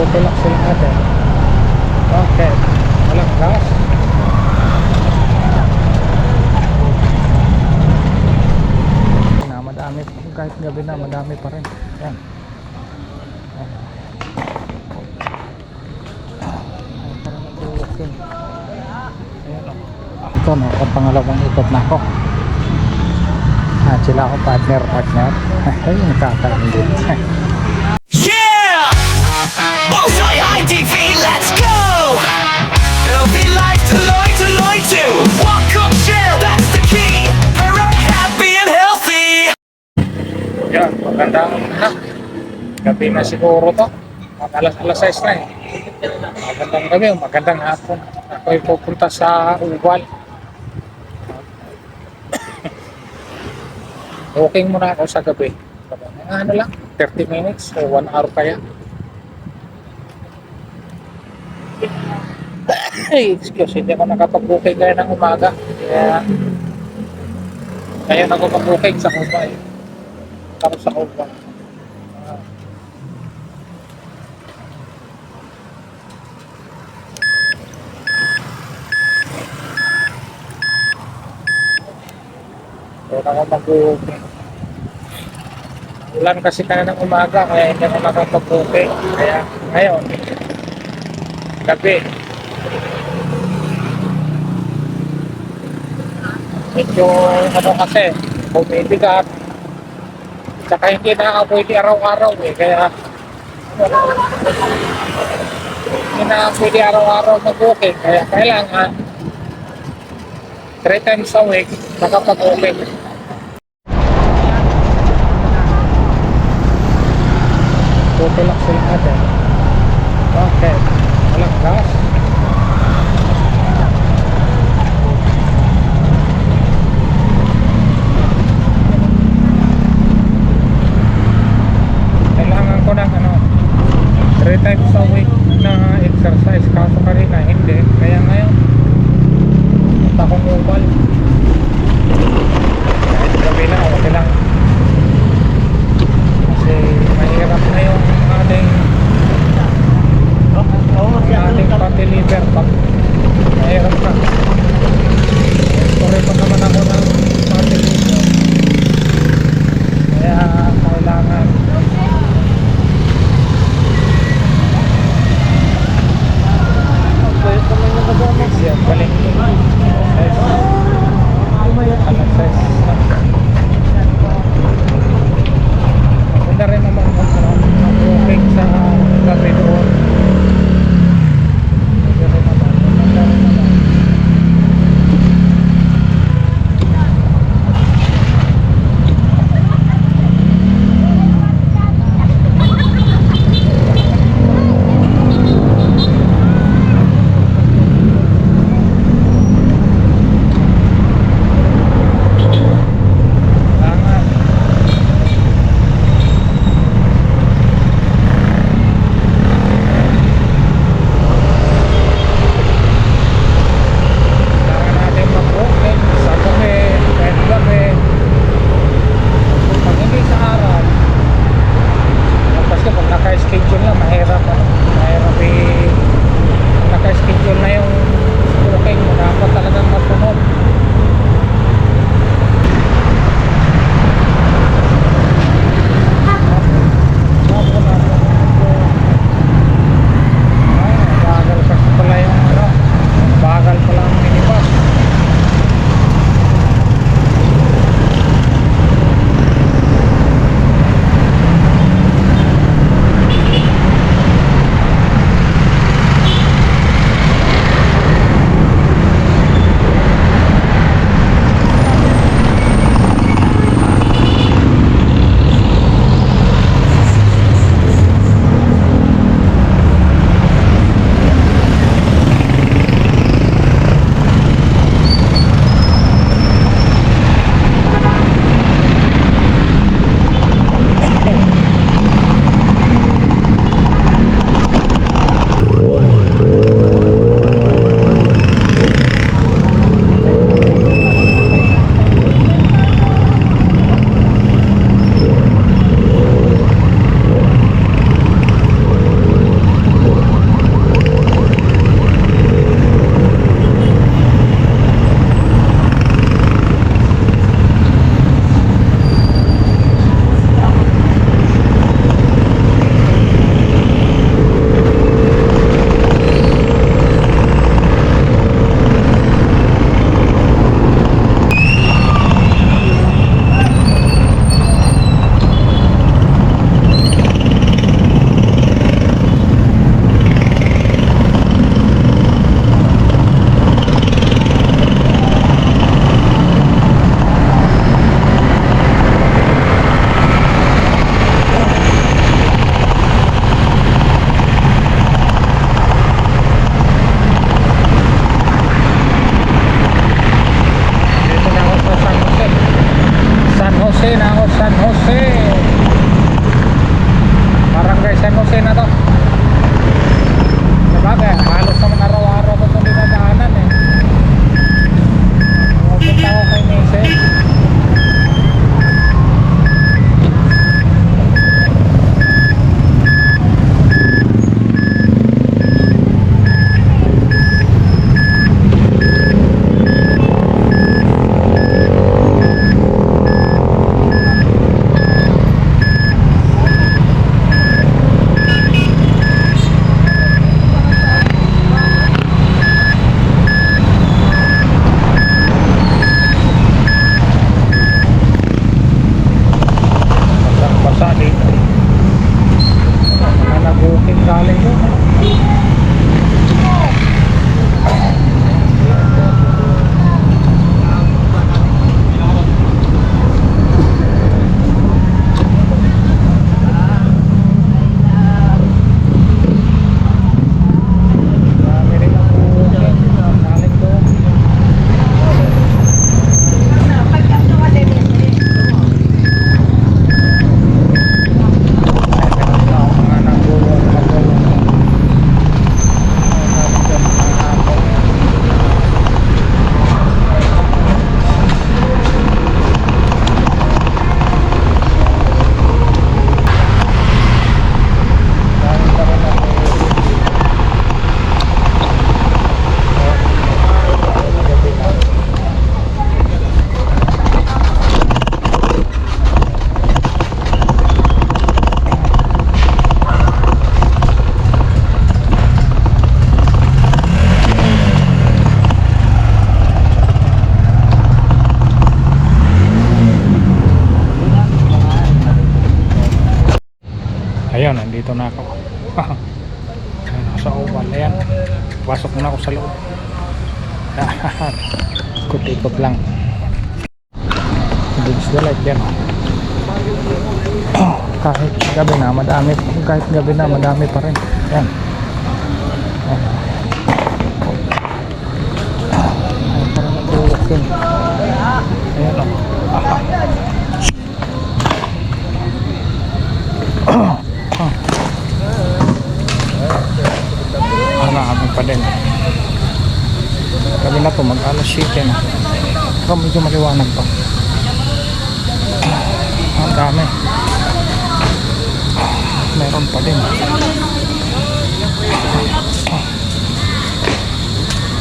Buti lang sila natin. Okay. Walang gas. Na madami pa. Kahit gabi na madami pa rin. Yan. Ito no, ang pangalawang ikot na ako. Sila ako partner. Ay, nakakain din. Yeah! Bullseye High TV, let's go! It'll be like Deloitte, Deloitte too. Walk up, share, that's the key. We're all happy and healthy. Yan, magandang gabi na siguro to. Alas 6 na eh. Magandang gabi, magandang hapon. Ako'y pupunta sa Ubal. Walking muna ako sa gabi. Ano lang, 30 minutes o 1 hour kaya. Ay, excuse, hindi ako nakapag-booking kaya ng umaga. Kaya ako mag-booking sa Ubal. Tapos sa Ubal. Kaya ako mag-booking. Ulan kasi ka ng umaga kaya hindi ako nakapag-booking. Kaya ngayon, gabi. Medyo ano kasi, bumibigat. Tsaka hindi na ako pwede araw-araw eh. Kaya hindi na ako pwede araw-araw mag-booking. Kaya kailangan 3 times a week nakapag-booking. Buti lang sila natin. Okay. Walang gas. Kailangan ko ng 3 times a week na exercise. Kaso kanina hindi. Kaya ngayon punta akong Ubal. Kahit gabi na okay lang. Kasi mahirap na yung ating pati-liver pag mahirap na. Sorry pa naman ako ng pati-liver. Kaya kailangan siya balik maganda rin naman mag-booking sa gabi doon. Maganda rin naman. Ayun, nandito na ako. Ayun, sa oval. Ayan. Pasok na ako sa loob. Ikot-ikot lang. Digs the light yan. Kahit gabi na madami. Kahit gabi na madami pa rin. Ayan. Ayan, parang nag-uwak yun. Ayan o. Marami pa din. Gabi na to, mag alas 7 na. Pero medyo maliwanag pa. Ang dami. Meron pa din.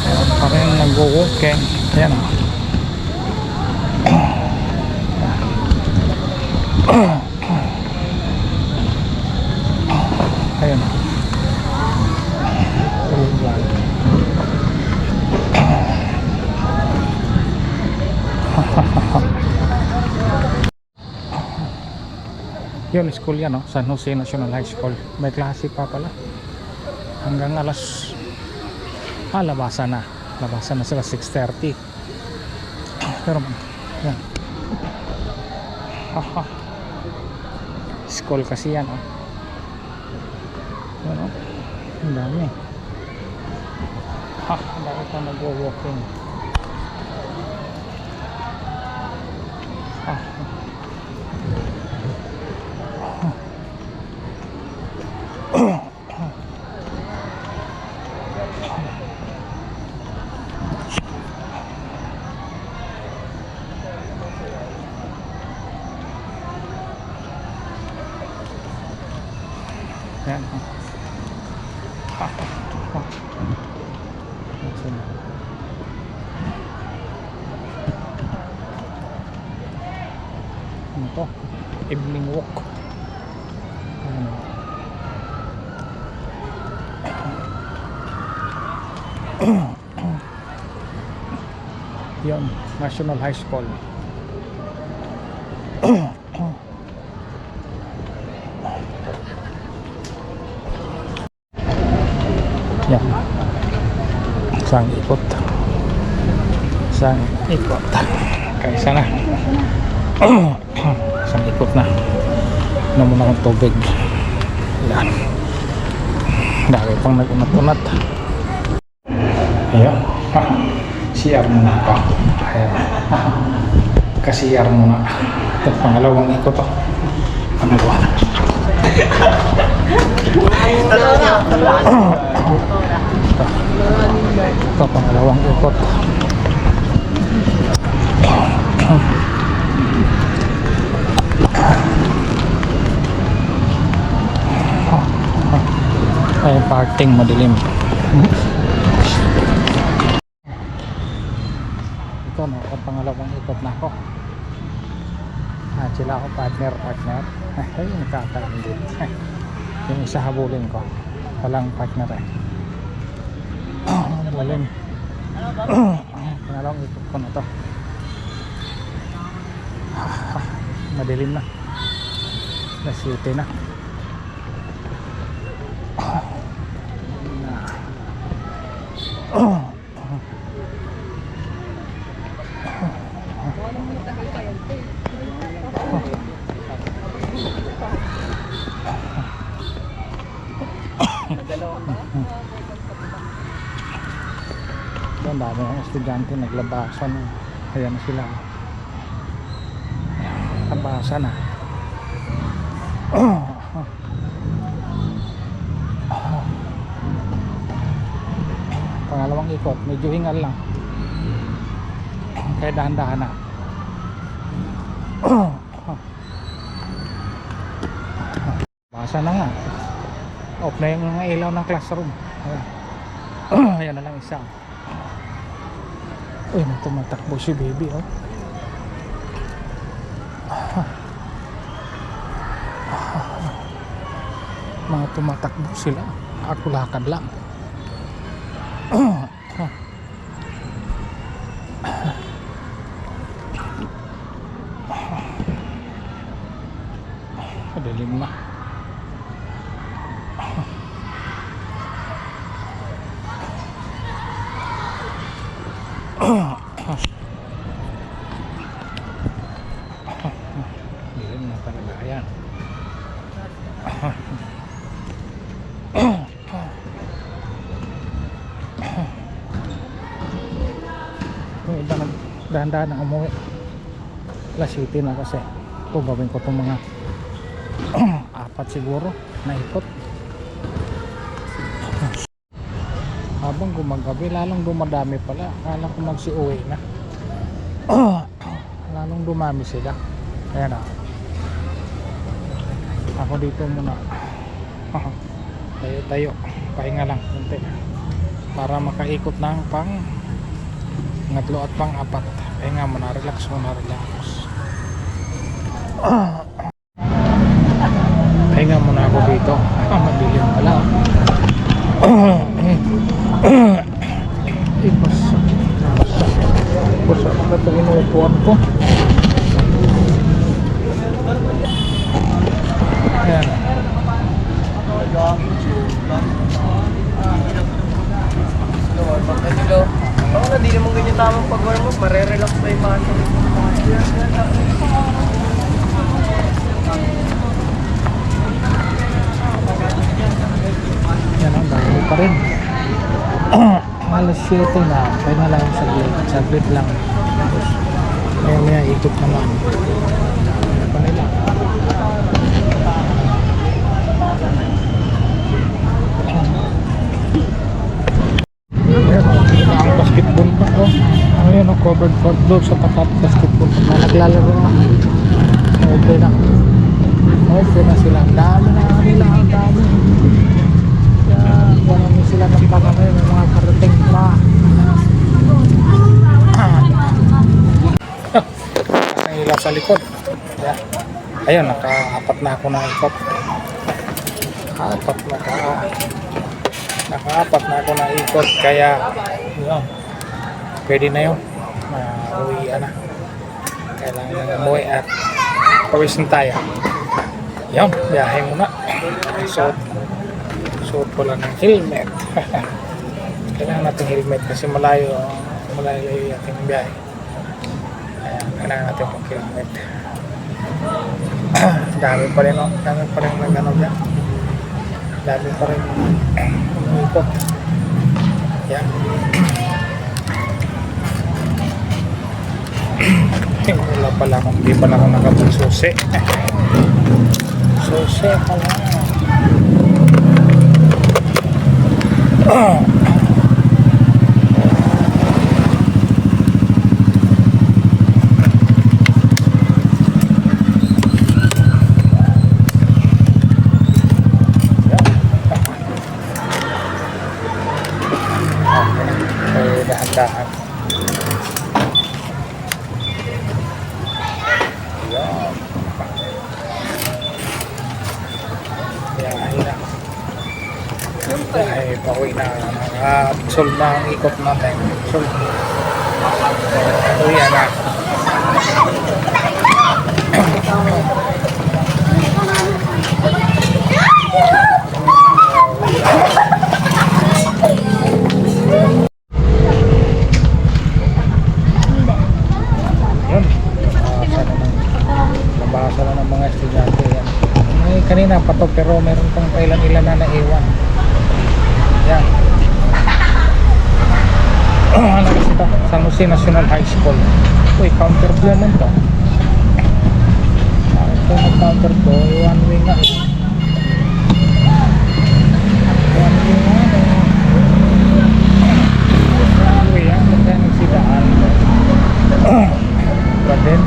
Meron pa rin nag-walking. Ayan. Ayan. Yun, school yan, no? San Jose National High School. May klase pa pala. Hanggang alas... labasan na. Labasan na sila 6:30. Pero, yan. School kasi yan, oh. Yan, oh. Ang dami. Ang dami pa nag-walking. Yan. Ano to? Evening walk. Yan, National High School. Yan. Isang ikot. Isang ikot. Kaisa na. Isang ikot na. Ano muna akong tubig. Yan. Dahil pang nag-unat-unat. Ayan. CR muna pa. Ayan. Ka-CR muna. Ito, pangalawang ikot to. Pangalawa. Ito, pangalawang ikot. Ay, parting madilim. Ito, no, pangalawang ikot na ako. Sila ako partner. Ay, nakakaingit. Yung isa habulin ko. Walang partner eh. Malim. Pangalawang ikot ko na to. Madilim na. Nasiti na. Ang dami ng estudyante naglabasan. Ayan na sila. Labasan na. Pangalawang ikot, medyo hingal lang. Kaya dahan-dahan na. Basa na nga. Off na yung mga ilaw ng classroom. Ayan. Ayan na lang isa. Uy, tumatakbo si baby, oh. Mga tumatakbo sila. Ako lakad lang. Madilim na. talaga. Ayan. Yung iba nagdahan-dahan na umuwi. Alas 7 na kasi. Ito gawin ko itong mga apat siguro na ikot. Habang gumagabi lalong dumadami pala. Akala ko magsiuwi na. Lalong dumami sila. Ayan na. Ako dito muna. Tayo. Pahinga lang kunti para makaikot ng pang ngatlo at pang apat. Pahinga muna, relax. Pahinga muna ako dito. Madilim pala. Basta na ito inuupuan ko. Ayan. Oo na, di naman ganyan tamang pag-warm up, marerelax na yung muscle. Yan ang dami pa rin. Alas 7 na. Kaya na lang saglit lang. Tapos maya ikot naman. Ano pa nila? Ang basketball pa ko. Ayun, covered court doon sa tapat basketball pa. Naglalaro na. Okay na sila. Ang dami na nila. Ang dami. Kaya marami sila ng mga ngayon. May mga karating pa. Ang ilaw sa likod. Yeah. Ayun, naka-apat na ako na ikot. Naka-apat na ako na ikot. Kaya yun, pwede na yun. Uwian na. Kailangan na umuwi at pawisin tayo. Yun, biyahe muna. Suot ko lang ng helmet. Kailangan natin helmet kasi malayo yung ating biyahe. Ayan, kailangan natin mag-helmet. Dami pa rin nag-ano dyan. Dami pa rin umikot. Yan. Wala pala akong, hindi pala akong nakapagsusi. Susi pala. Dahan-dahan. Yan. Ay, pauwi na. Solve na ang ikot natin. Solve. Uwi na. Nabasa na ng mga estudyante yan. May kanina pa to pero meron pang kailan-ilan na naiwan. Yan. Ano kasi ito? San Jose National High School. Uy, counter view naman to. Ito nag-counter to. One way nga. One way nga. One way yan. Kaya nagsidaan. But then,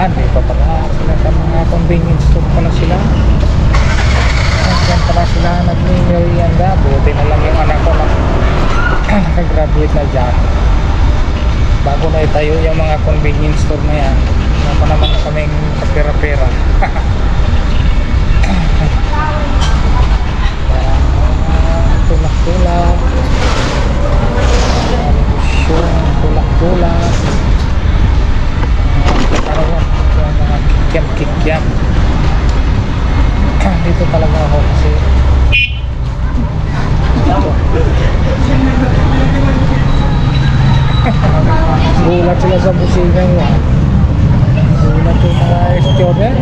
di pa pala sila sa mga convenience store pala sila. Diyan pala sila nag-merienda. Buti na lang yung anak ko na nag-graduate na dyan. Bago na itayo yung mga convenience store na yan, wala pa naman kaming kapera-pera. Tulak-tulak. Tulak-tulak. Mga kikiam-kikiam. Dito talaga ako kasi gulat sila sa busina nyo. Gulat yung mga student.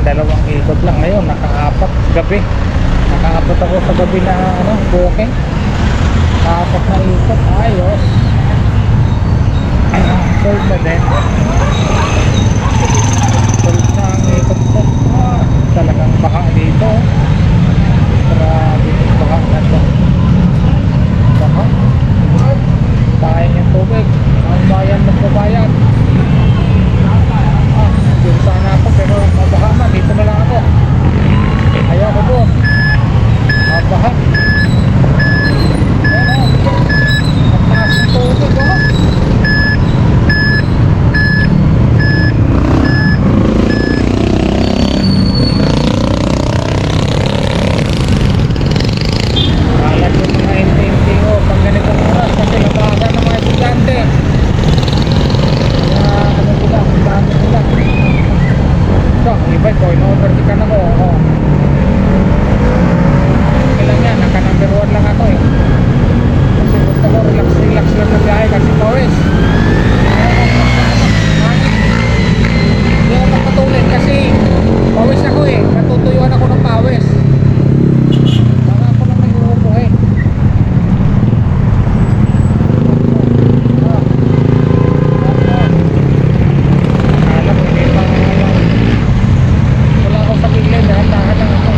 dalawang ikot lang. Ngayon nakaapat gabi, nakaapat ako sa gabi na ano, booking. Nakaapat na ikot, ayos. Sold na din. Sold na ang ikot ko. Talagang baka dito. Grabe yung baka na to. Baka bayan yung tubig, ang bayan magbabayad. Dito sana ako pero mabaha man, dito na lang ako. Ayaw ko doon, mabaha. Ayan o, ang taas ng tubig o. Alam yung mga NTNTO pag ganitong oras kasi labasan ng mga estudyante. Kaya ano sila, ang dami sila. So, iba ko, in-overtikan ako. Oh. Okay lang yan, naka number 1 lang ako eh. Kasi gusto ko relax lang na biyahe kasi pawis. Hindi ako magpatulin kasi pawis ako eh. Matutuyuan ako ng pawis. Baka ako lang may uupo eh. Alam mo, hindi pa wala ako sa biglen, dahan-dahan lang ako.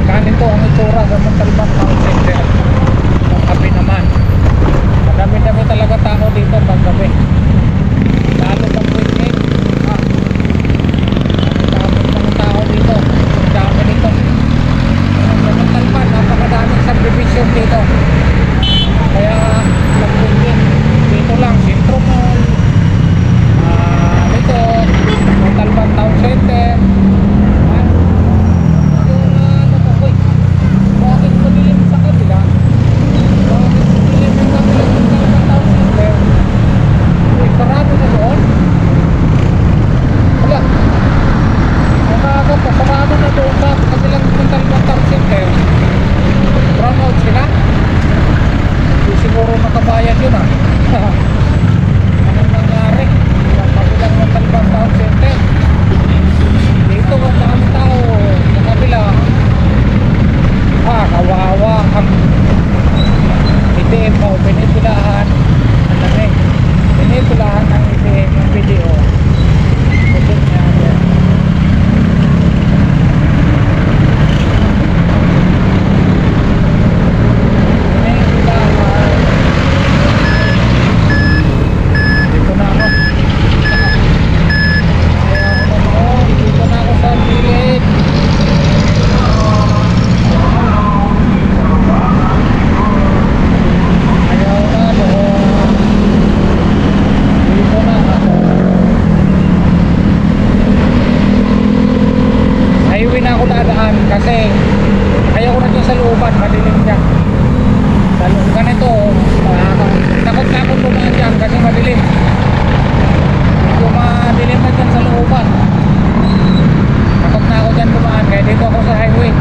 Ganito ang itsura sa Montalban Town Center. Ang gabi naman, madami-dami talaga tao dito pag gabi, lalo pag weekend. Dami mga tao dito, ang dami dito sa Montalban, napakadaming subdivision dito. Kaya pag weekend dito lang, Sentro Mall, dito Montalban Town Center. Bakit madilim sa kabila? Bakit madilim yung kabila ng Montalban Town Center? Sarado na doon? Wala. Nakaga pa, sarado na doon sa kabilang Montalban Town Center. Brown out sila? Hindi siguro nakabayad yun ah. Anong nangyari? Sa kabilang Montalban Town Center. Dito ang dami tao sa kabila. Kawawa ang ITM o pinipilahan. Ang dami. Pinipilahan ng ITM yung video. Kasi nga yan. Pinipilahan. Dito na ako. Dito na ako sa gilid. Ayaw na doon. Dito na ako. Highway na ako dadaan kasi ayaw ko na dyan sa looban, madilim dyan. Sa loob ganito, takot na akong dumaan dyan kasi madilim. Medyo madilim na dyan sa looban. Takot na ako dyan dumaan kaya dito ako sa highway.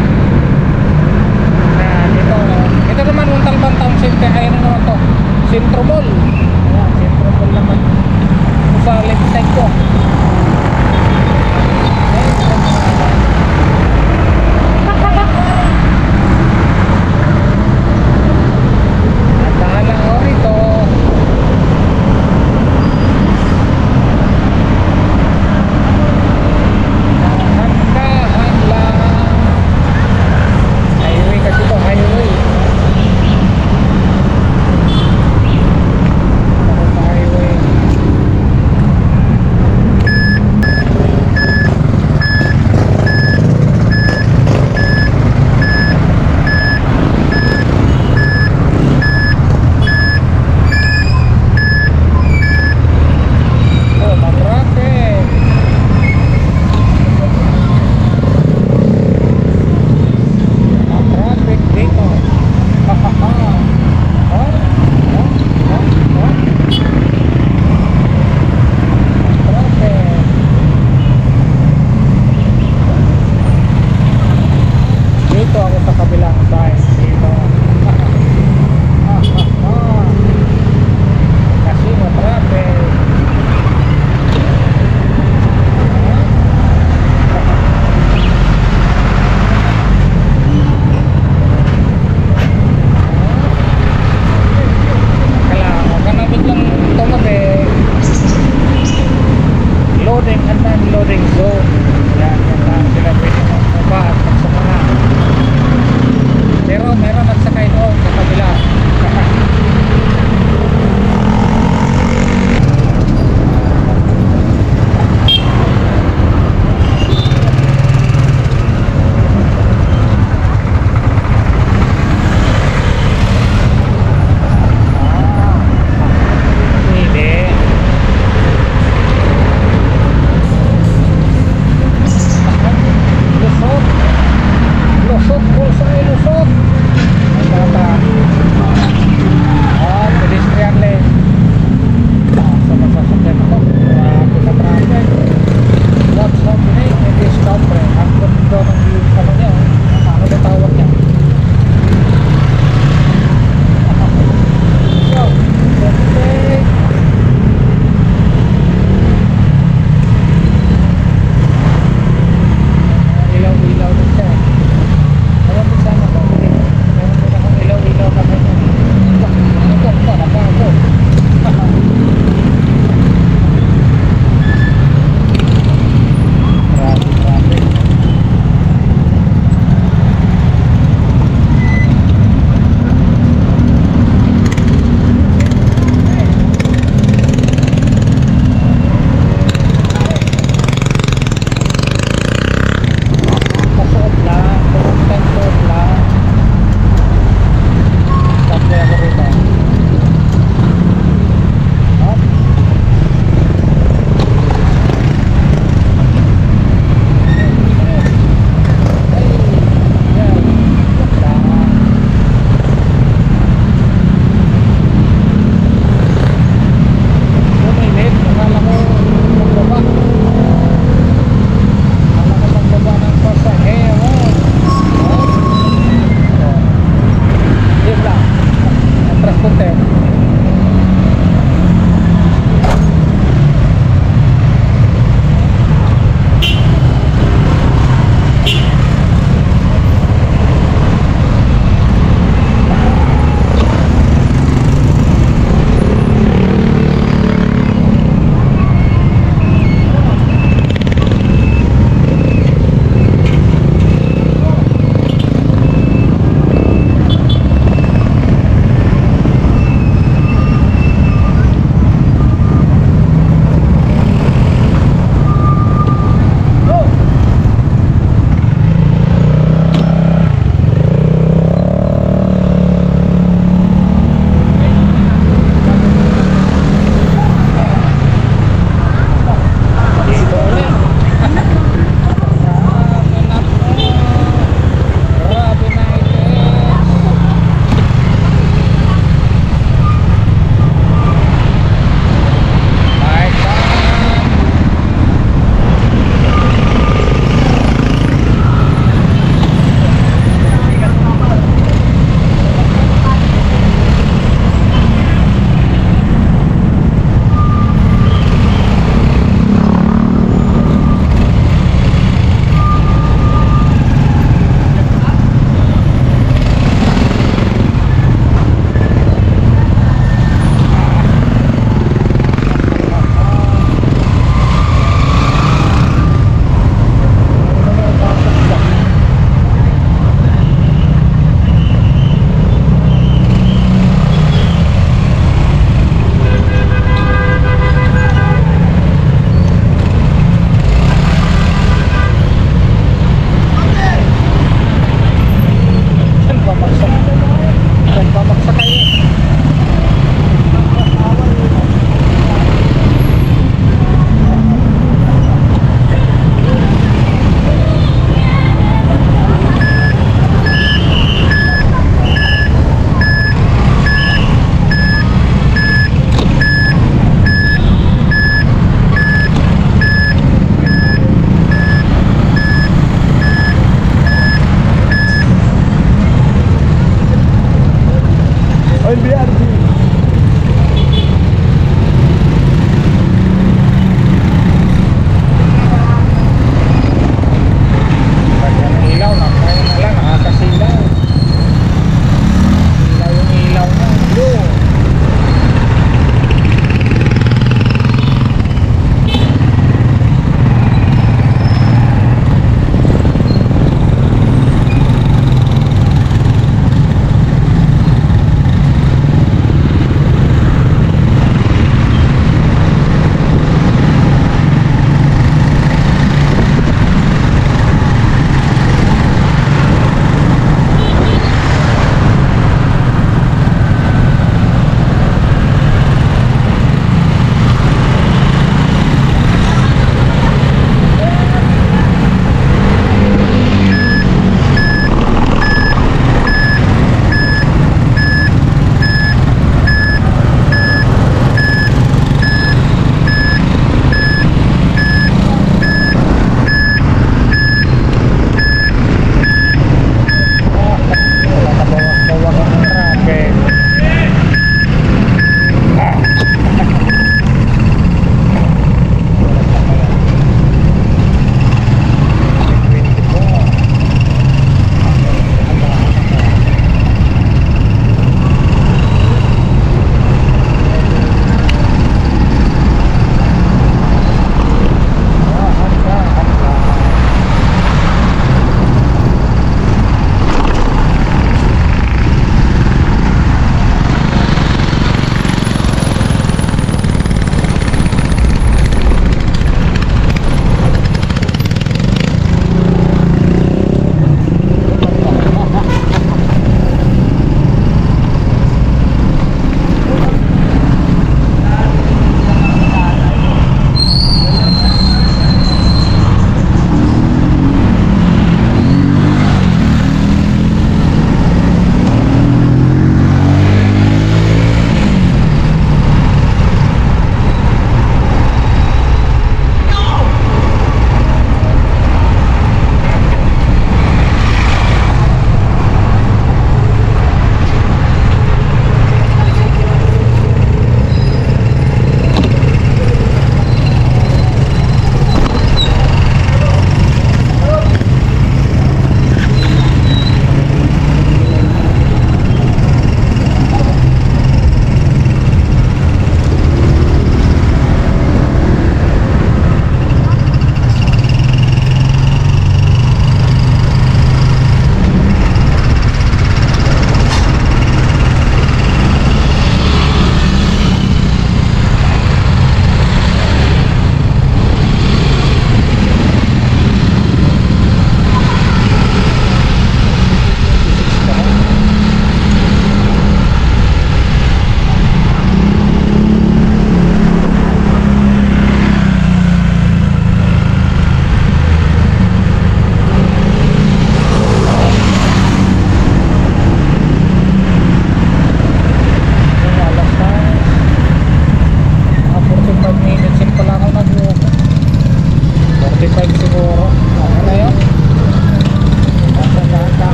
Dito naman Montalban Town Center